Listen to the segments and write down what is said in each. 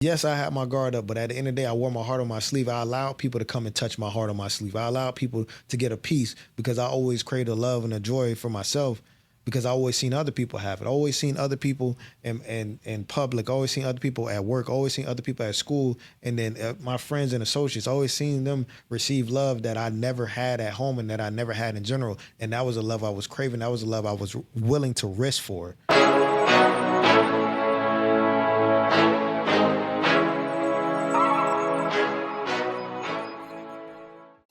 Yes, I had my guard up, but at the end of the day, I wore my heart on my sleeve. I allowed people to come and touch my heart on my sleeve. I allowed people to get a piece because I always craved a love and a joy for myself because I always seen other people have it. Always seen other people in public. Always seen other people at work. Always seen other people at school. And then my friends and associates, always seen them receive love that I never had at home and that I never had in general. And that was a love I was craving. That was a love I was willing to risk for.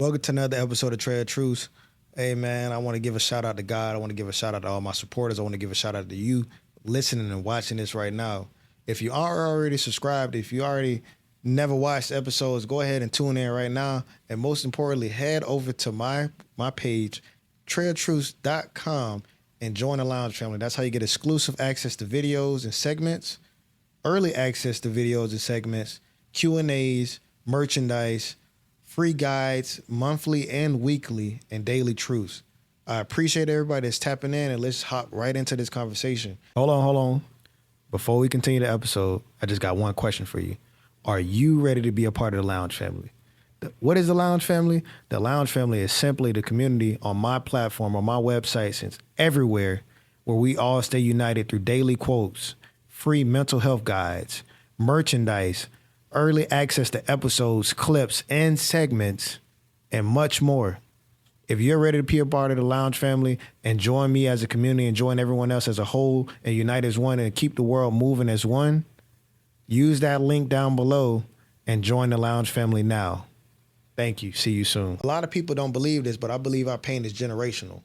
Welcome to another episode of Trade Truths. Hey man, I want to give a shout out to God. I want to give a shout out to all my supporters. I want to give a shout out to you listening and watching this right now. If you are already subscribed, if you already never watched episodes, go ahead and tune in right now. And most importantly, head over to my page, trailtruths.com, and join the Lounge family. That's how you get exclusive access to videos and segments, early access to videos and segments, Q&As, merchandise, free guides, monthly and weekly, and daily truths. I appreciate everybody that's tapping in, and let's hop right into this conversation. Hold on. Before we continue the episode, I just got one question for you. Are you ready to be a part of the Lounge family? What is the Lounge family? The Lounge family is simply the community on my platform, on my website, since everywhere, where we all stay united through daily quotes, free mental health guides, merchandise, early access to episodes, clips, and segments, and much more. If you're ready to be a part of the Lounge family and join me as a community and join everyone else as a whole and unite as one and keep the world moving as one, use that link down below and join the Lounge family now. Thank you. See you soon. A lot of people don't believe this, but I believe our pain is generational.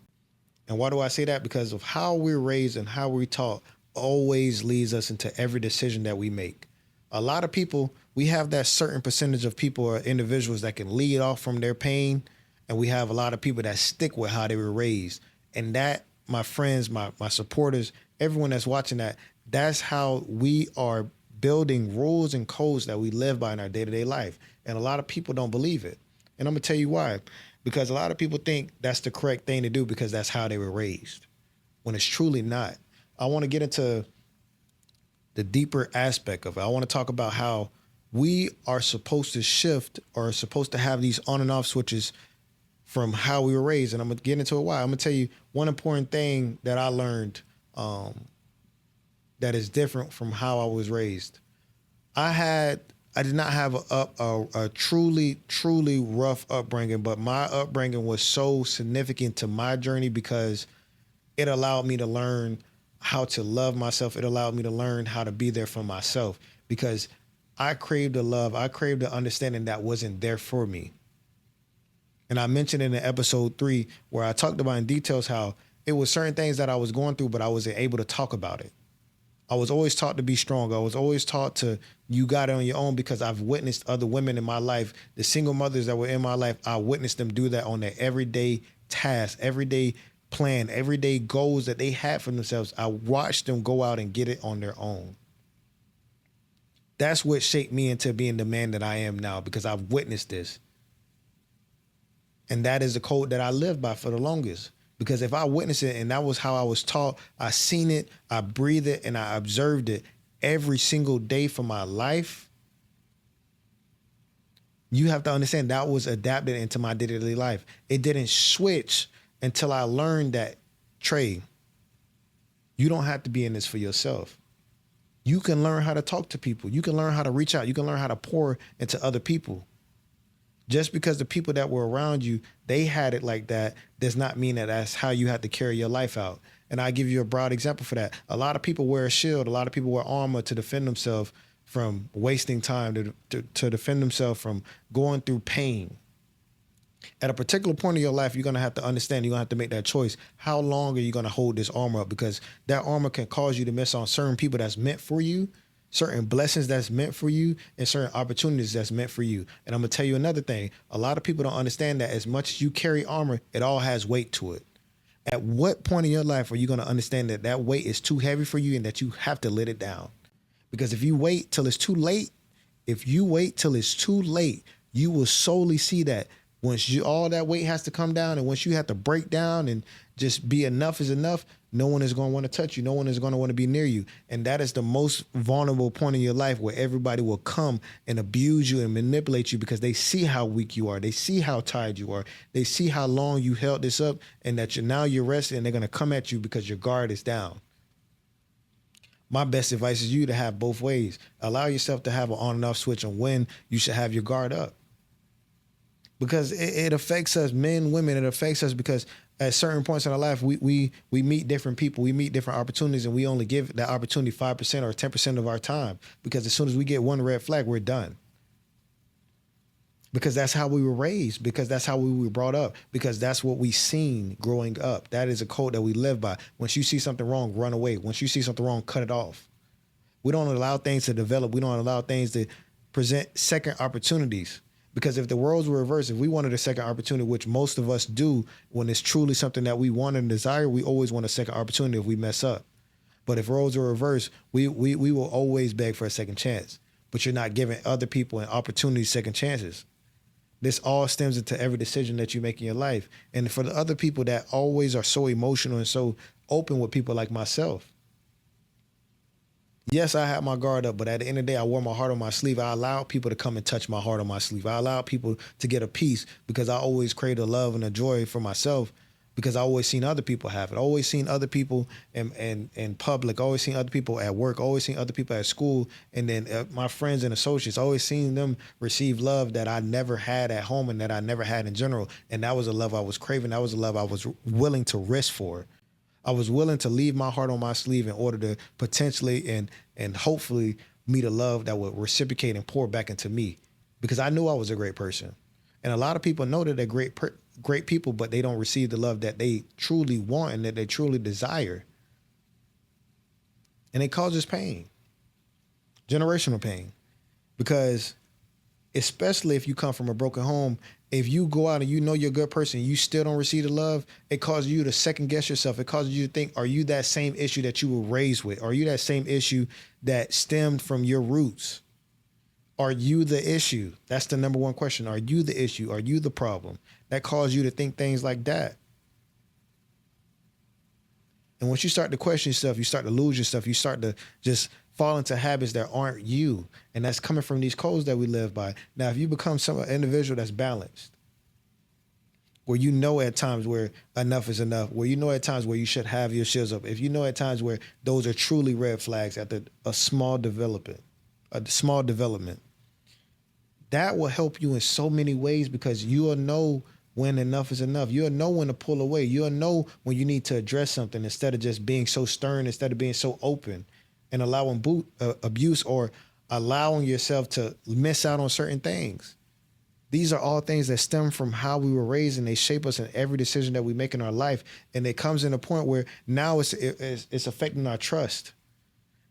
And why do I say that? Because of how we're raised and how we're taught always leads us into every decision that we make. A lot of people, we have that certain percentage of people or individuals that can lead off from their pain, and we have a lot of people that stick with how they were raised. And that, my friends, my supporters, everyone that's watching that's how we are building rules and codes that we live by in our day-to-day life. And a lot of people don't believe it. And I'm going to tell you why. Because a lot of people think that's the correct thing to do because that's how they were raised, when it's truly not. I want to get into the deeper aspect of it. I want to talk about how we are supposed to shift or supposed to have these on and off switches from how we were raised. And I'm going to get into it why. I'm going to tell you one important thing that I learned that is different from how I was raised. I did not have a truly rough upbringing, but my upbringing was so significant to my journey because it allowed me to learn how to love myself. It allowed me to learn how to be there for myself because I craved the love. I craved the understanding that wasn't there for me. And I mentioned in episode 3 where I talked about in details how it was certain things that I was going through, but I wasn't able to talk about it. I was always taught to be strong. I was always taught to, you got it on your own because I've witnessed other women in my life, the single mothers that were in my life, I witnessed them do that on their everyday tasks, everyday plan, everyday goals that they had for themselves. I watched them go out and get it on their own. That's what shaped me into being the man that I am now because I've witnessed this. And that is the code that I lived by for the longest. Because if I witnessed it and that was how I was taught, I seen it, I breathed it, and I observed it every single day for my life, you have to understand that was adapted into my day-to-day life. It didn't switch until I learned that, Trey, you don't have to be in this for yourself. You can learn how to talk to people. You can learn how to reach out. You can learn how to pour into other people. Just because the people that were around you, they had it like that, does not mean that that's how you have to carry your life out. And I give you a broad example for that. A lot of people wear a shield. A lot of people wear armor to defend themselves from wasting time, to defend themselves from going through pain. At a particular point in your life, you're going to have to understand, you're going to have to make that choice. How long are you going to hold this armor up? Because that armor can cause you to miss on certain people that's meant for you, certain blessings that's meant for you, and certain opportunities that's meant for you. And I'm going to tell you another thing. A lot of people don't understand that as much as you carry armor, it all has weight to it. At what point in your life are you going to understand that that weight is too heavy for you and that you have to let it down? Because if you wait till it's too late, you will solely see that once all that weight has to come down and once you have to break down and just be enough is enough, no one is going to want to touch you. No one is going to want to be near you. And that is the most vulnerable point in your life, where everybody will come and abuse you and manipulate you because they see how weak you are. They see how tired you are. They see how long you held this up, and that you're rested, and they're going to come at you because your guard is down. My best advice is you to have both ways. Allow yourself to have an on and off switch on when you should have your guard up. Because it affects us, men, women. It affects us because at certain points in our life, we meet different people. We meet different opportunities, and we only give that opportunity 5% or 10% of our time. Because as soon as we get one red flag, we're done. Because that's how we were raised. Because that's how we were brought up. Because that's what we seen growing up. That is a code that we live by. Once you see something wrong, run away. Once you see something wrong, cut it off. We don't allow things to develop. We don't allow things to present second opportunities. Because if the roles were reversed, if we wanted a second opportunity, which most of us do, when it's truly something that we want and desire, we always want a second opportunity if we mess up. But if roles are reversed, we will always beg for a second chance. But you're not giving other people an opportunity, second chances. This all stems into every decision that you make in your life. And for the other people that always are so emotional and so open with people like myself, yes, I had my guard up, but at the end of the day, I wore my heart on my sleeve. I allowed people to come and touch my heart on my sleeve. I allowed people to get a piece because I always craved a love and a joy for myself, because I always seen other people have it. I always seen other people in public. I always seen other people at work. I always seen other people at school. And then my friends and associates, I always seen them receive love that I never had at home and that I never had in general. And that was a love I was craving. That was a love I was willing to risk for. I was willing to leave my heart on my sleeve in order to potentially and hopefully meet a love that would reciprocate and pour back into me, because I knew I was a great person. And a lot of people know that they're great people, but they don't receive the love that they truly want and that they truly desire. And it causes pain, generational pain, because especially if you come from a broken home, if you go out and you know you're a good person, you still don't receive the love, it causes you to second guess yourself. It causes you to think, are you that same issue that you were raised with? Are you that same issue that stemmed from your roots? Are you the issue? That's the number one question. Are you the issue? Are you the problem? That causes you to think things like that. And once you start to question yourself, you start to lose yourself. You start to just fall into habits that aren't you. And that's coming from these codes that we live by. Now, if you become an individual that's balanced, where you know at times where enough is enough, where you know at times where you should have your shields up, if you know at times where those are truly red flags after a small development, that will help you in so many ways, because you will know when enough is enough. You'll know when to pull away. You'll know when you need to address something instead of just being so stern, instead of being so open and allowing abuse or allowing yourself to miss out on certain things. These are all things that stem from how we were raised, and they shape us in every decision that we make in our life. And it comes in a point where now it's affecting our trust.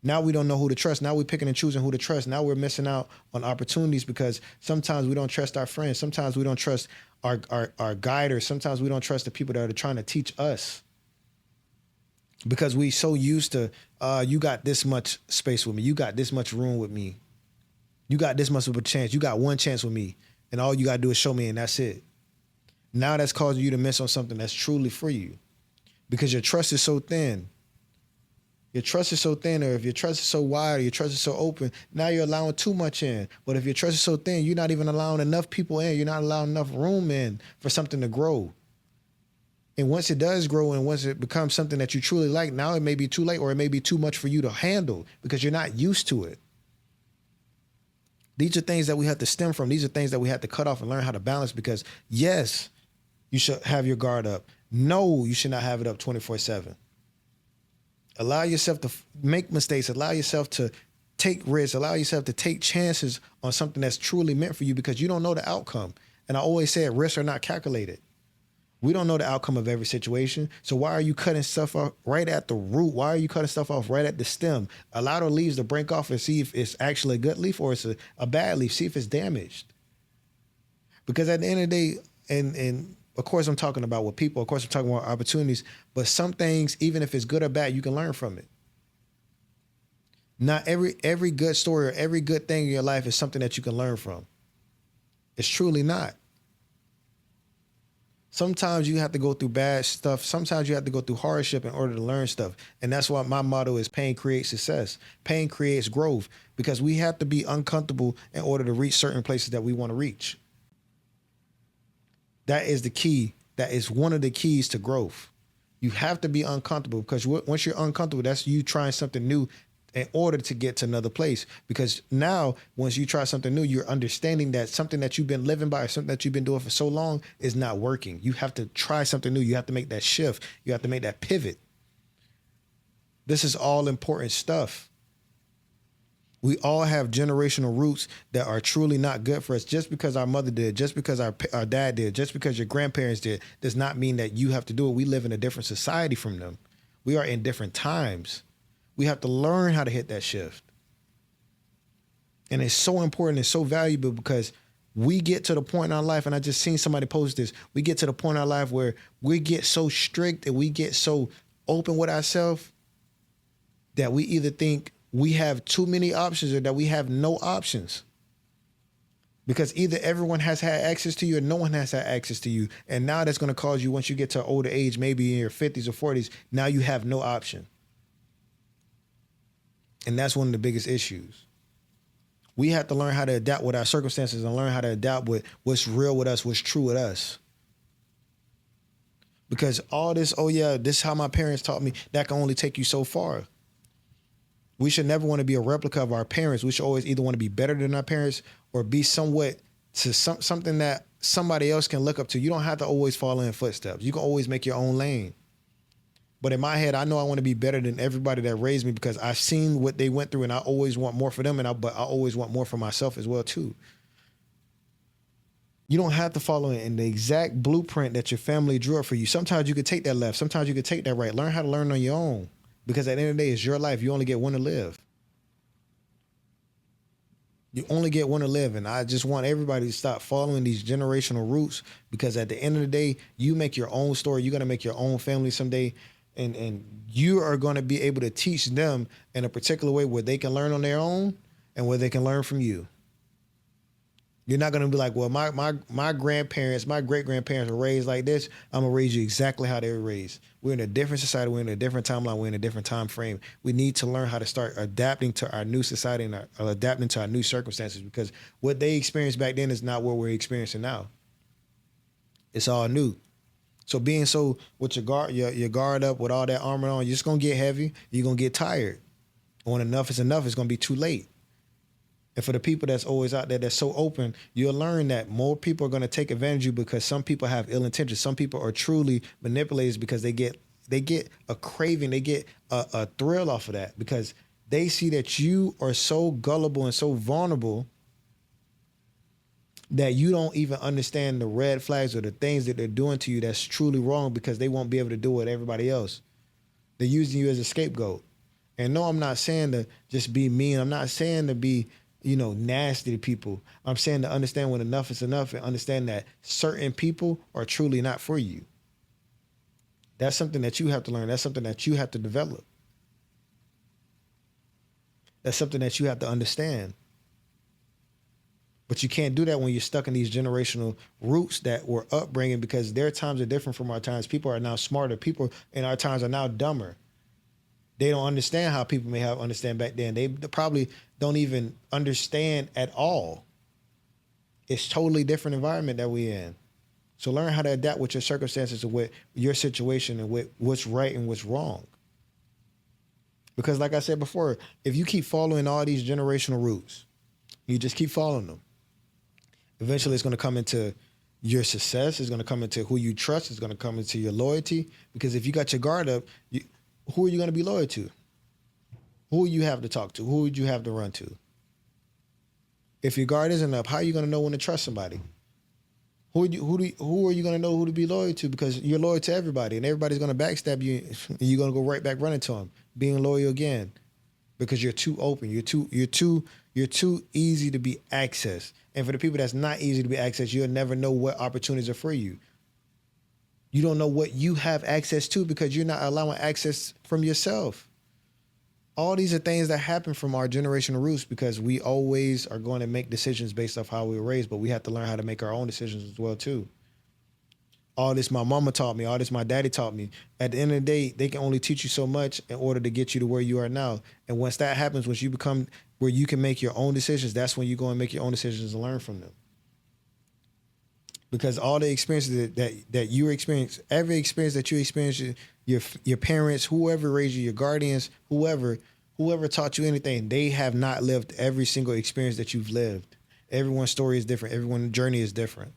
Now we don't know who to trust. Now we're picking and choosing who to trust. Now we're missing out on opportunities because sometimes we don't trust our friends. Sometimes we don't trust our guiders. Sometimes we don't trust the people that are trying to teach us, because we so used to, you got this much space with me. You got this much room with me. You got this much of a chance. You got one chance with me. And all you got to do is show me, and that's it. Now that's causing you to miss on something that's truly for you, because your trust is so thin. Your trust is so thin, or if your trust is so wide, or your trust is so open, now you're allowing too much in. But if your trust is so thin, you're not even allowing enough people in. You're not allowing enough room in for something to grow. And once it does grow, and once it becomes something that you truly like, now it may be too late, or it may be too much for you to handle because you're not used to it. These are things that we have to stem from. These are things that we have to cut off and learn how to balance, because yes, you should have your guard up. No, you should not have it up 24/7. Allow yourself to make mistakes. Allow yourself to take risks. Allow yourself to take chances on something that's truly meant for you, because you don't know the outcome. And I always say risks are not calculated. We don't know the outcome of every situation. So why are you cutting stuff off right at the root? Why are you cutting stuff off right at the stem? Allow the leaves to break off and see if it's actually a good leaf or it's a bad leaf. See if it's damaged. Because at the end of the day, and of course I'm talking about with people, of course I'm talking about opportunities, but some things, even if it's good or bad, you can learn from it. Not every good story or every good thing in your life is something that you can learn from. It's truly not. Sometimes you have to go through bad stuff. Sometimes you have to go through hardship in order to learn stuff. And that's why my motto is pain creates success. Pain creates growth because we have to be uncomfortable in order to reach certain places that we want to reach. That is the key. That is one of the keys to growth. You have to be uncomfortable because once you're uncomfortable, that's you trying something new in order to get to another place. Because now, once you try something new, you're understanding that something that you've been living by or something that you've been doing for so long is not working. You have to try something new. You have to make that shift. You have to make that pivot. This is all important stuff. We all have generational roots that are truly not good for us. Just because our mother did, just because our dad did, just because your grandparents did, does not mean that you have to do it. We live in a different society from them. We are in different times. We have to learn how to hit that shift. And it's so important and so valuable because we get to the point in our life, and I just seen somebody post this, we get to the point in our life where we get so strict and we get so open with ourselves that we either think we have too many options or that we have no options. Because either everyone has had access to you or no one has had access to you. And now that's going to cause you, once you get to an older age, maybe in your 50s or 40s, now you have no option. And that's one of the biggest issues. We have to learn how to adapt with our circumstances and learn how to adapt with what's real with us, what's true with us. Because all this, oh yeah, this is how my parents taught me, that can only take you so far. We should never want to be a replica of our parents. We should always either want to be better than our parents or be somewhat to something that somebody else can look up to. You don't have to always follow in footsteps. You can always make your own lane. But in my head, I know I want to be better than everybody that raised me because I've seen what they went through and I always want more for them, but I always want more for myself as well too. You don't have to follow in the exact blueprint that your family drew up for you. Sometimes you could take that left. Sometimes you could take that right. Learn how to learn on your own because at the end of the day, it's your life. You only get one to live. You only get one to live. And I just want everybody to stop following these generational roots because at the end of the day, you make your own story. You're going to make your own family someday. And you are going to be able to teach them in a particular way where they can learn on their own and where they can learn from you. You're not going to be like, well, my grandparents, my great-grandparents were raised like this. I'm going to raise you exactly how they were raised. We're in a different society. We're in a different timeline. We're in a different time frame. We need to learn how to start adapting to our new society and adapting to our new circumstances because what they experienced back then is not what we're experiencing now. It's all new. So being so with your guard up with all that armor on, you're just going to get heavy. You're going to get tired. When enough is enough, it's going to be too late. And for the people that's always out there that's so open, you'll learn that more people are going to take advantage of you because some people have ill intentions. Some people are truly manipulators because they get a craving. They get a thrill off of that because they see that you are so gullible and so vulnerable that you don't even understand the red flags or the things that they're doing to you that's truly wrong because they won't be able to do it with everybody else. They're using you as a scapegoat. And no, I'm not saying to just be mean. I'm not saying to be, nasty to people. I'm saying to understand when enough is enough and understand that certain people are truly not for you. That's something that you have to learn. That's something that you have to develop. That's something that you have to understand. But you can't do that when you're stuck in these generational roots that were upbringing because their times are different from our times. People are now smarter. People in our times are now dumber. They don't understand how people may have understand back then. They probably don't even understand at all. It's totally different environment that we're in. So learn how to adapt with your circumstances and with your situation and with what's right and what's wrong. Because like I said before, if you keep following all these generational roots, you just keep following them. Eventually, it's going to come into your success. It's going to come into who you trust. It's going to come into your loyalty. Because if you got your guard up, who are you going to be loyal to? Who you have to talk to? Who would you have to run to? If your guard isn't up, how are you going to know when to trust somebody? Who are you going to know who to be loyal to? Because you're loyal to everybody, and everybody's going to backstab you, and you're going to go right back running to them, being loyal again, because you're too open. You're too easy to be accessed. And for the people that's not easy to be accessed, you'll never know what opportunities are for you. You don't know what you have access to because you're not allowing access from yourself. All these are things that happen from our generational roots because we always are going to make decisions based off how we were raised, but we have to learn how to make our own decisions as well too. All this my mama taught me, all this my daddy taught me. At the end of the day, they can only teach you so much in order to get you to where you are now. And once that happens, once you become where you can make your own decisions, that's when you go and make your own decisions and learn from them. Because all the experiences that you experience, every experience that you experience, your parents, whoever raised you, your guardians, whoever taught you anything, they have not lived every single experience that you've lived. Everyone's story is different. Everyone's journey is different.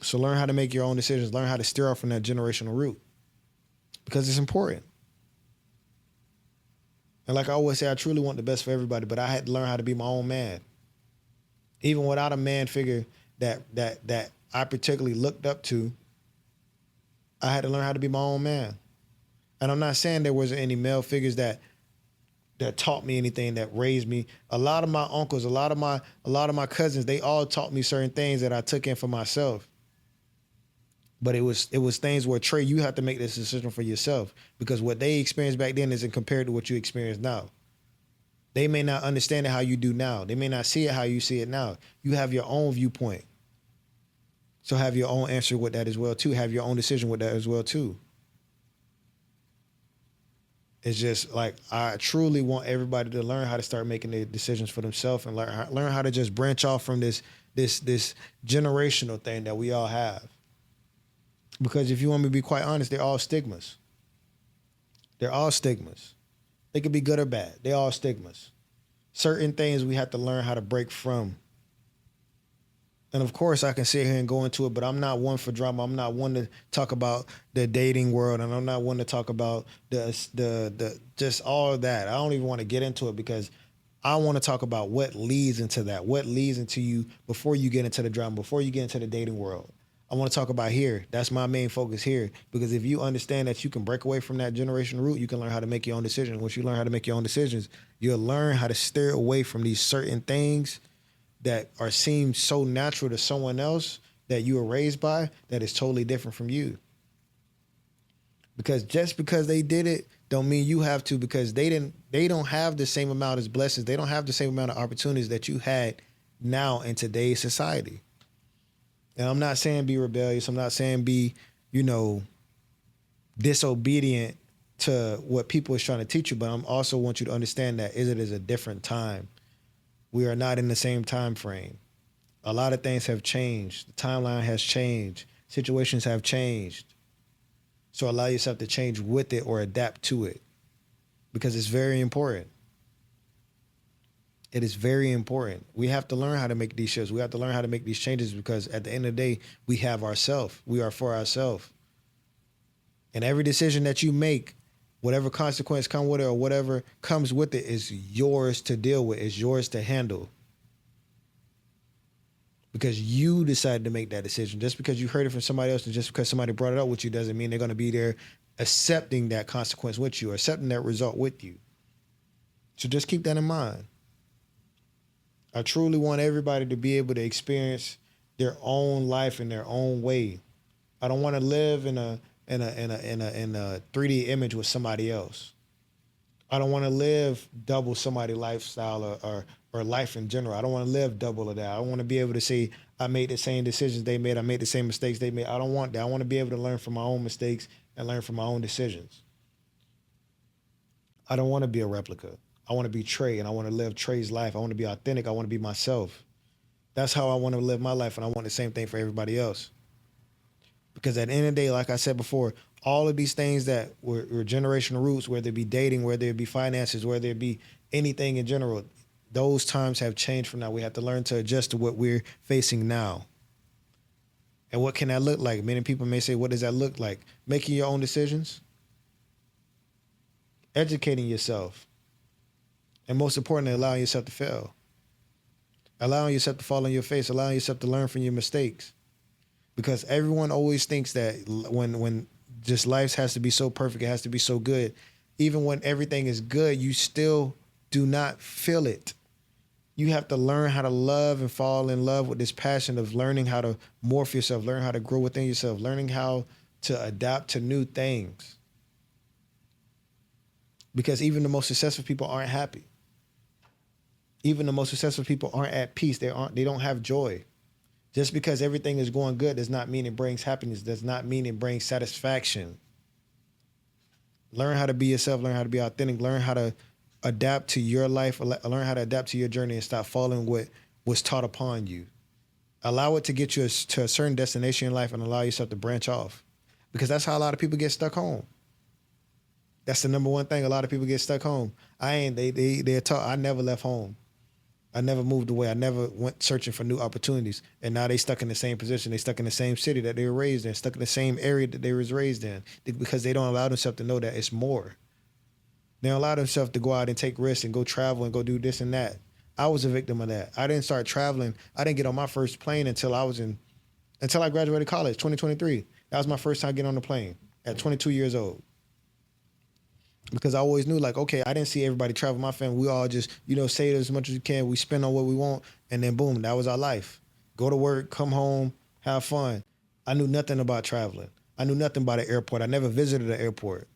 So learn how to make your own decisions. Learn how to steer off from that generational root, because it's important. And like I always say, I truly want the best for everybody, but I had to learn how to be my own man. Even without a man figure that I particularly looked up to, I had to learn how to be my own man. And I'm not saying there wasn't any male figures that taught me anything, that raised me. A lot of my uncles, a lot of my cousins, they all taught me certain things that I took in for myself. But it was things where, Trey, you have to make this decision for yourself, because what they experienced back then isn't compared to what you experience now. They may not understand it how you do now. They may not see it how you see it now. You have your own viewpoint. So have your own answer with that as well, too. Have your own decision with that as well, too. It's just like, I truly want everybody to learn how to start making their decisions for themselves, and learn how to just branch off from this generational thing that we all have. Because if you want me to be quite honest, they're all stigmas. They're all stigmas. They could be good or bad. They're all stigmas. Certain things we have to learn how to break from. And of course, I can sit here and go into it, but I'm not one for drama. I'm not one to talk about the dating world, and I'm not one to talk about the just all of that. I don't even want to get into it, because I want to talk about what leads into that, what leads into you before you get into the drama, before you get into the dating world. I want to talk about here. That's my main focus here, because if you understand that you can break away from that generation root, you can learn how to make your own decisions. Once you learn how to make your own decisions, you'll learn how to steer away from these certain things that are seem so natural to someone else that you were raised by, that is totally different from you. Because just because they did it don't mean you have to, because they don't have the same amount of blessings. They don't have the same amount of opportunities that you had now in today's society. And I'm not saying be rebellious. I'm not saying be, disobedient to what people is trying to teach you, but I'm also want you to understand that it is a different time. We are not in the same time frame. A lot of things have changed. The timeline has changed. Situations have changed. So allow yourself to change with it or adapt to it, because it's very important. It is very important. We have to learn how to make these shifts. We have to learn how to make these changes, because at the end of the day, we have ourselves. We are for ourselves. And every decision that you make, whatever consequence come with it or whatever comes with it, is yours to deal with, is yours to handle. Because you decided to make that decision. Just because you heard it from somebody else and just because somebody brought it up with you doesn't mean they're going to be there accepting that consequence with you or accepting that result with you. So just keep that in mind. I truly want everybody to be able to experience their own life in their own way. I don't want to live in a 3D image with somebody else. I don't want to live double somebody's lifestyle or life in general. I don't want to live double of that. I want to be able to say, I made the same decisions they made. I made the same mistakes they made. I don't want that. I want to be able to learn from my own mistakes and learn from my own decisions. I don't want to be a replica. I want to be Trey, and I want to live Trey's life. I want to be authentic. I want to be myself. That's how I want to live my life, and I want the same thing for everybody else. Because at the end of the day, like I said before, all of these things that were generational roots, whether it be dating, whether it be finances, whether it be anything in general, those times have changed from now. We have to learn to adjust to what we're facing now. And what can that look like? Many people may say, what does that look like? Making your own decisions, educating yourself, and most importantly, allowing yourself to fail. Allowing yourself to fall on your face, allowing yourself to learn from your mistakes. Because everyone always thinks that when just life has to be so perfect, it has to be so good. Even when everything is good, you still do not feel it. You have to learn how to love and fall in love with this passion of learning how to morph yourself, learn how to grow within yourself, learning how to adapt to new things. Because even the most successful people aren't happy. Even the most successful people aren't at peace. They don't have joy. Just because everything is going good does not mean it brings happiness, does not mean it brings satisfaction. Learn how to be yourself, learn how to be authentic, learn how to adapt to your life, learn how to adapt to your journey and stop following what was taught upon you. Allow it to get you to a certain destination in life and allow yourself to branch off. Because that's how a lot of people get stuck home. That's the number one thing. A lot of people get stuck home. They're taught, I never left home. I never moved away. I never went searching for new opportunities. And now they stuck in the same position. They stuck in the same city that they were raised in, stuck in the same area that they was raised in, because they don't allow themselves to know that it's more. They don't allow themselves to go out and take risks and go travel and go do this and that. I was a victim of that. I didn't start traveling. I didn't get on my first plane until I graduated college, 2023. That was my first time getting on the plane at 22 years old. Because I always knew, like, okay, I didn't see everybody travel. My family, we all just, save as much as we can. We spend on what we want, and then boom, that was our life. Go to work, come home, have fun. I knew nothing about traveling. I knew nothing about the airport. I never visited the airport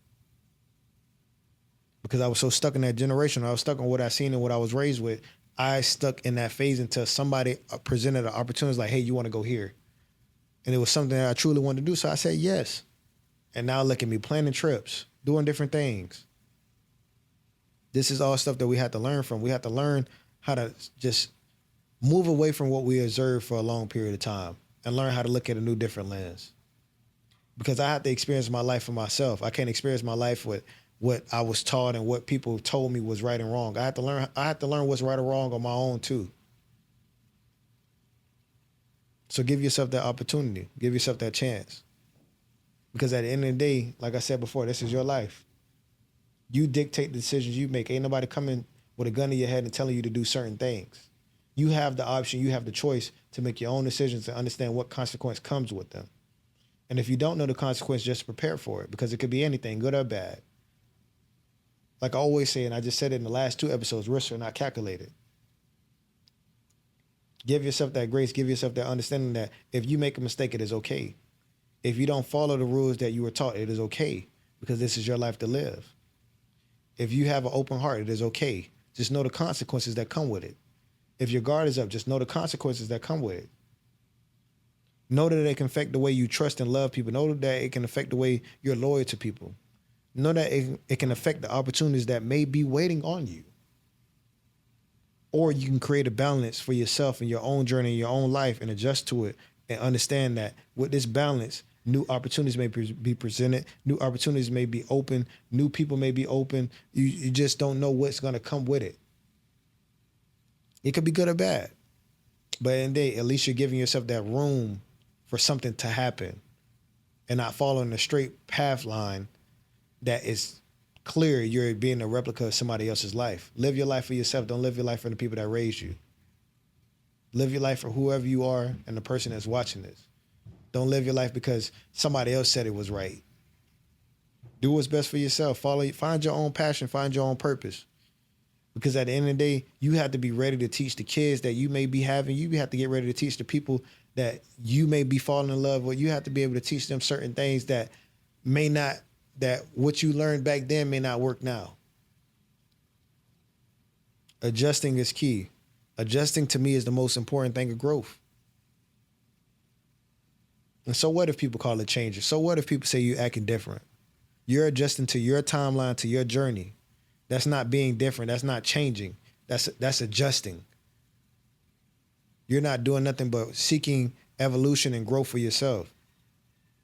because I was so stuck in that generation. I was stuck on what I seen and what I was raised with. I stuck in that phase until somebody presented an opportunity, like, hey, you want to go here? And it was something that I truly wanted to do, so I said yes. And now look at me, planning trips, doing different things. This is all stuff that we had to learn from. We had to learn how to just move away from what we observed for a long period of time and learn how to look at a new, different lens. Because I had to experience my life for myself. I can't experience my life with what I was taught and what people told me was right and wrong. I had to learn what's right or wrong on my own too. So give yourself that opportunity. Give yourself that chance. Because at the end of the day, like I said before, this is your life. You dictate the decisions you make. Ain't nobody coming with a gun to your head and telling you to do certain things. You have the option, you have the choice to make your own decisions and understand what consequence comes with them. And if you don't know the consequence, just prepare for it, because it could be anything, good or bad. Like I always say, and I just said it in the last 2 episodes, risks are not calculated. Give yourself that grace, give yourself that understanding that if you make a mistake, it is okay. If you don't follow the rules that you were taught, it is okay, because this is your life to live. If you have an open heart, it is okay. Just know the consequences that come with it. If your guard is up, just know the consequences that come with it. Know that it can affect the way you trust and love people. Know that it can affect the way you're loyal to people. Know that it can affect the opportunities that may be waiting on you. Or you can create a balance for yourself in your own journey, in your own life, and adjust to it and understand that with this balance, new opportunities may be presented. New opportunities may be open. New people may be open. You just don't know what's going to come with it. It could be good or bad. But in the day, at least you're giving yourself that room for something to happen and not following a straight path line that is clear you're being a replica of somebody else's life. Live your life for yourself. Don't live your life for the people that raised you. Live your life for whoever you are and the person that's watching this. Don't live your life because somebody else said it was right. Do what's best for yourself. Find your own passion. Find your own purpose. Because at the end of the day, you have to be ready to teach the kids that you may be having. You have to get ready to teach the people that you may be falling in love with. You have to be able to teach them certain things that what you learned back then may not work now. Adjusting is key. Adjusting to me is the most important thing of growth. And so what if people call it changes? So what if people say you're acting different? You're adjusting to your timeline, to your journey. That's not being different. That's not changing. That's adjusting. You're not doing nothing but seeking evolution and growth for yourself.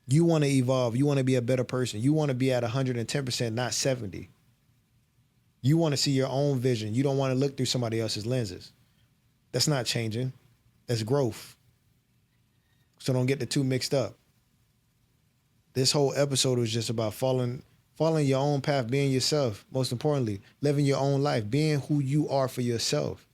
You want to evolve. You want to be a better person. You want to be at 110%, not 70. You want to see your own vision. You don't want to look through somebody else's lenses. That's not changing. That's growth. So don't get the two mixed up. This whole episode was just about following your own path, being yourself. Most importantly, living your own life, being who you are for yourself.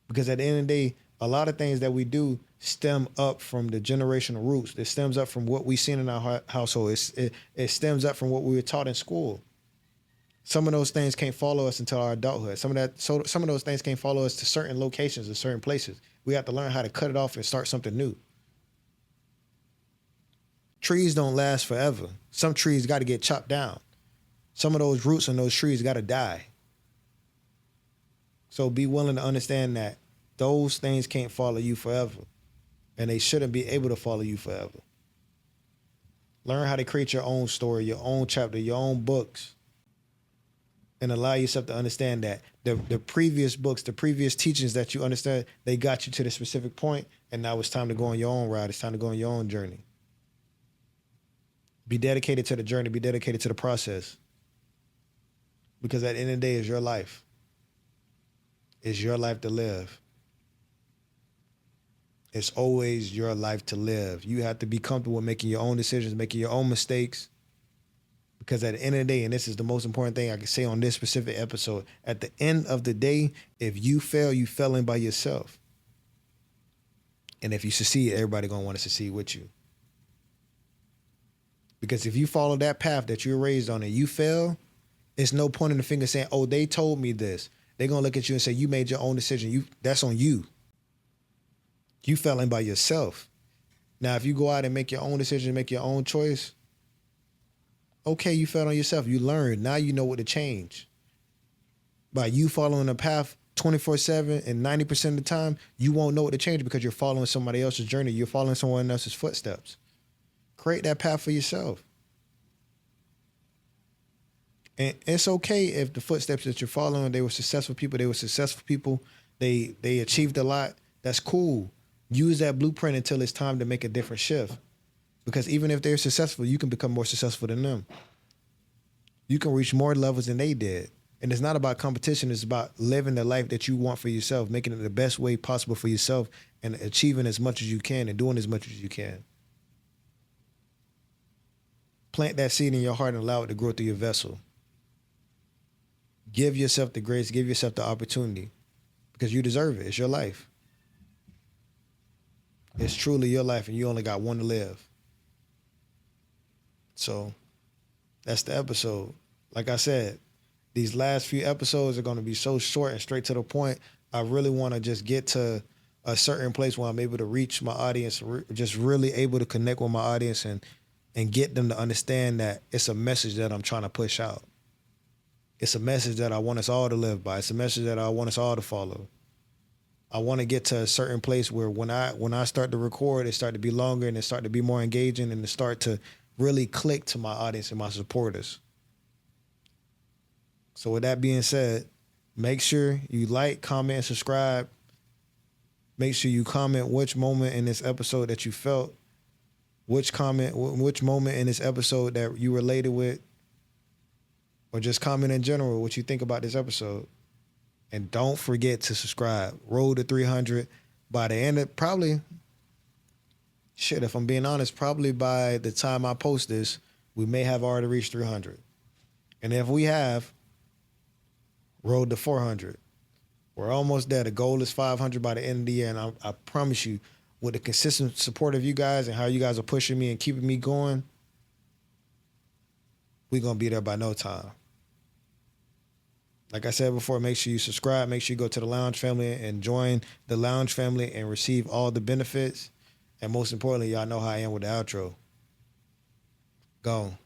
Because at the end of the day, a lot of things that we do stem up from the generational roots. It stems up from what we've seen in our household. It stems up from what we were taught in school. Some of those things can't follow us until our adulthood. Some of those things can't follow us to certain locations and certain places. We have to learn how to cut it off and start something new. Trees don't last forever. Some trees got to get chopped down. Some of those roots and those trees got to die. So be willing to understand that those things can't follow you forever. and they shouldn't be able to follow you forever. Learn how to create your own story, your own chapter, your own books, and allow yourself to understand that the previous books, the previous teachings that you understand, they got you to the specific point, and now it's time to go on your own ride. It's time to go on your own journey. Be dedicated to the journey. Be dedicated to the process. Because at the end of the day, it's your life. It's your life to live. It's always your life to live. You have to be comfortable with making your own decisions, making your own mistakes. Because at the end of the day, and this is the most important thing I can say on this specific episode, at the end of the day, if you fail, you fell in by yourself. And if you succeed, everybody gonna want to succeed with you. Because if you follow that path that you're raised on and you fail, it's no point in the finger saying, oh, they told me this. They're gonna look at you and say, you made your own decision. That's on you. You fell in by yourself. Now, if you go out and make your own decision, make your own choice, okay, you fell on yourself. You learned. Now you know what to change. By you following a path 24/7 and 90% of the time, you won't know what to change because you're following somebody else's journey. You're following someone else's footsteps. Create that path for yourself. And it's okay if the footsteps that you're following, they were successful people. They achieved a lot. That's cool. Use that blueprint until it's time to make a different shift. Because even if they're successful, you can become more successful than them. You can reach more levels than they did. And it's not about competition. It's about living the life that you want for yourself, making it the best way possible for yourself and achieving as much as you can and doing as much as you can. Plant that seed in your heart and allow it to grow through your vessel. Give yourself the grace, give yourself the opportunity because you deserve it. It's your life. It's truly your life and you only got one to live. So that's the episode. Like I said, these last few episodes are going to be so short and straight to the point. I really want to just get to a certain place where I'm able to reach my audience, just really able to connect with my audience and get them to understand that it's a message that I'm trying to push out. It's a message that I want us all to live by. It's a message that I want us all to follow. I want to get to a certain place where when I start to record, it start to be longer and it start to be more engaging and it start to really click to my audience and my supporters. So with that being said, make sure you like, comment, and subscribe. Make sure you comment which moment in this episode that you felt, which moment in this episode that you related with, or just comment in general what you think about this episode. And don't forget to subscribe. Roll to 300 by the end of if I'm being honest, probably by the time I post this, we may have already reached 300. And if we have, roll to 400. We're almost there. The goal is 500 by the end of the year. And I promise you, with the consistent support of you guys and how you guys are pushing me and keeping me going, we're going to be there by no time. Like I said before, make sure you subscribe. Make sure you go to the Lounge family and join the Lounge family and receive all the benefits. And most importantly, y'all know how I am with the outro. Gone.